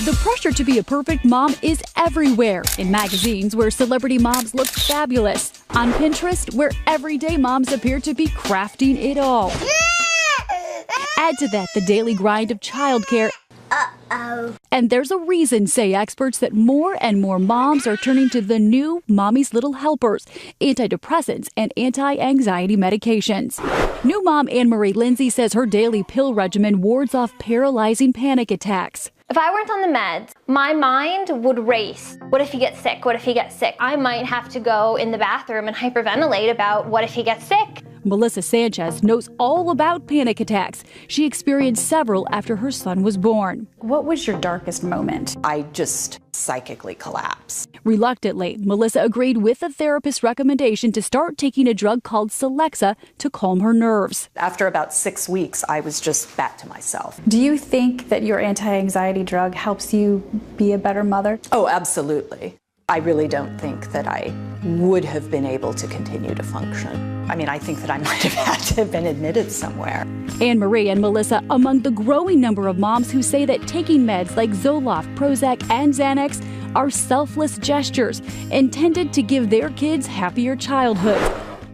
The pressure to be a perfect mom is everywhere. In magazines where celebrity moms look fabulous. On Pinterest where everyday moms appear to be crafting it all. Add to that the daily grind of childcare. And there's a reason, say experts, that more and more moms are turning to the new Mommy's Little Helpers, antidepressants and anti-anxiety medications. New mom Anne-Marie Lindsay says her daily pill regimen wards off paralyzing panic attacks. If I weren't on the meds, my mind would race. What if he gets sick? What if he gets sick? I might have to go in the bathroom and hyperventilate about what if he gets sick? Melissa Sanchez knows all about panic attacks. She experienced several after her son was born. What was your darkest moment? I just psychically collapsed. Reluctantly, Melissa agreed with the therapist's recommendation to start taking a drug called Celexa to calm her nerves. After about 6 weeks, I was just back to myself. Do you think that your anti-anxiety drug helps you be a better mother? Oh, absolutely. I really don't think that I would have been able to continue to function. I mean, I think that I might have had to have been admitted somewhere. Anne-Marie and Melissa among the growing number of moms who say that taking meds like Zoloft, Prozac, and Xanax are selfless gestures intended to give their kids happier childhoods.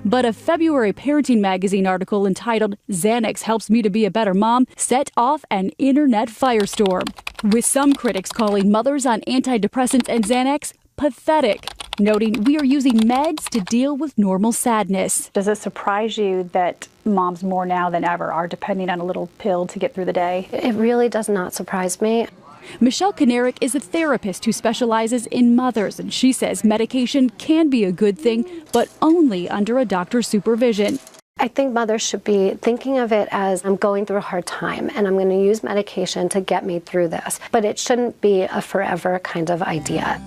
But a February Parenting magazine article entitled "Xanax Helps Me to Be a Better Mom" set off an internet firestorm, with some critics calling mothers on antidepressants and Xanax pathetic, noting we are using meds to deal with normal sadness. Does it surprise you that moms more now than ever are depending on a little pill to get through the day? It really does not surprise me. Michelle Kanarick is a therapist who specializes in mothers, and she says medication can be a good thing, but only under a doctor's supervision. I think mothers should be thinking of it as, I'm going through a hard time and I'm going to use medication to get me through this. But it shouldn't be a forever kind of idea.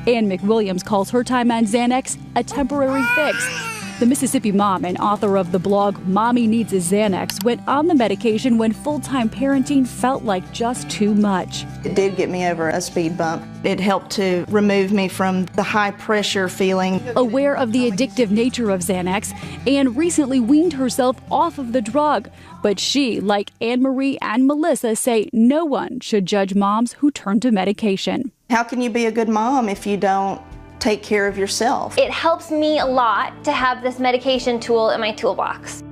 Ann McWilliams calls her time on Xanax a temporary fix. The Mississippi mom and author of the blog Mommy Needs a Xanax went on the medication when full-time parenting felt like just too much. It did get me over a speed bump. It helped to remove me from the high pressure feeling. Aware of the addictive nature of Xanax, Ann recently weaned herself off of the drug. But she, like Anne-Marie and Melissa, say no one should judge moms who turn to medication. How can you be a good mom if you don't take care of yourself? It helps me a lot to have this medication tool in my toolbox.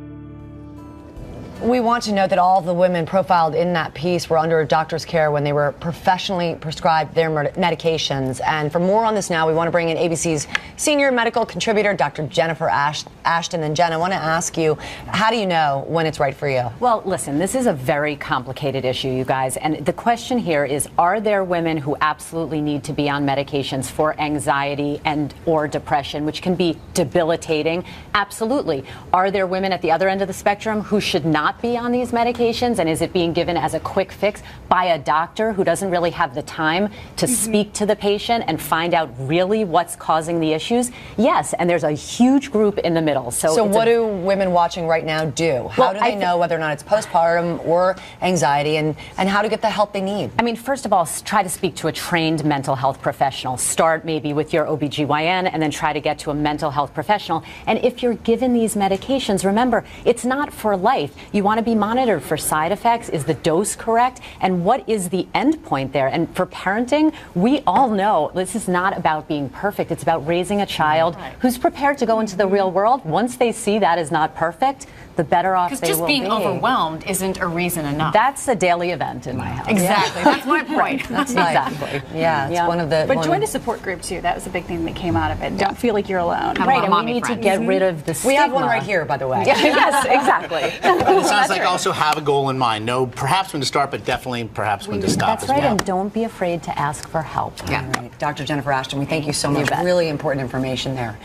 We want to note that all of the women profiled in that piece were under a doctor's care when they were professionally prescribed their medications. And for more on this now, we want to bring in ABC's senior medical contributor, Dr. Jennifer Ashton. And Jen, I want to ask you, how do you know when it's right for you? Well, listen, this is a very complicated issue, you guys. And the question here is, are there women who absolutely need to be on medications for anxiety and or depression, which can be debilitating? Absolutely. Are there women at the other end of the spectrum who should not be on these medications, and is it being given as a quick fix by a doctor who doesn't really have the time to speak to the patient and find out really what's causing the issues? Yes, and there's a huge group in the middle. So what do women watching right now do? How do they know whether or not it's postpartum or anxiety, and how to get the help they need? I mean, first of all, try to speak to a trained mental health professional. Start maybe with your OBGYN and then try to get to a mental health professional. And if you're given these medications, remember, it's not for life. You want to be monitored for side effects. Is the dose correct? And what is the end point there? And for parenting, we all know this is not about being perfect. It's about raising a child who's prepared to go into the real world. Once they see that is not perfect, the better off they will be. Because just being overwhelmed isn't a reason enough. That's a daily event in my house. Exactly. That's my point. That's exactly. Yeah, it's one of the... But join a support group, too. That was a big thing that came out of it. Don't feel like you're alone. Right, and we need to get rid of the stigma. We have one right here, by the way. Yes, exactly. And it sounds like also have a goal in mind. Know perhaps when to start, but definitely perhaps when to stop That's as right, well. and don't be afraid to ask for help. Yeah. Right. Dr. Jennifer Ashton, we thank you so much. Really important information there.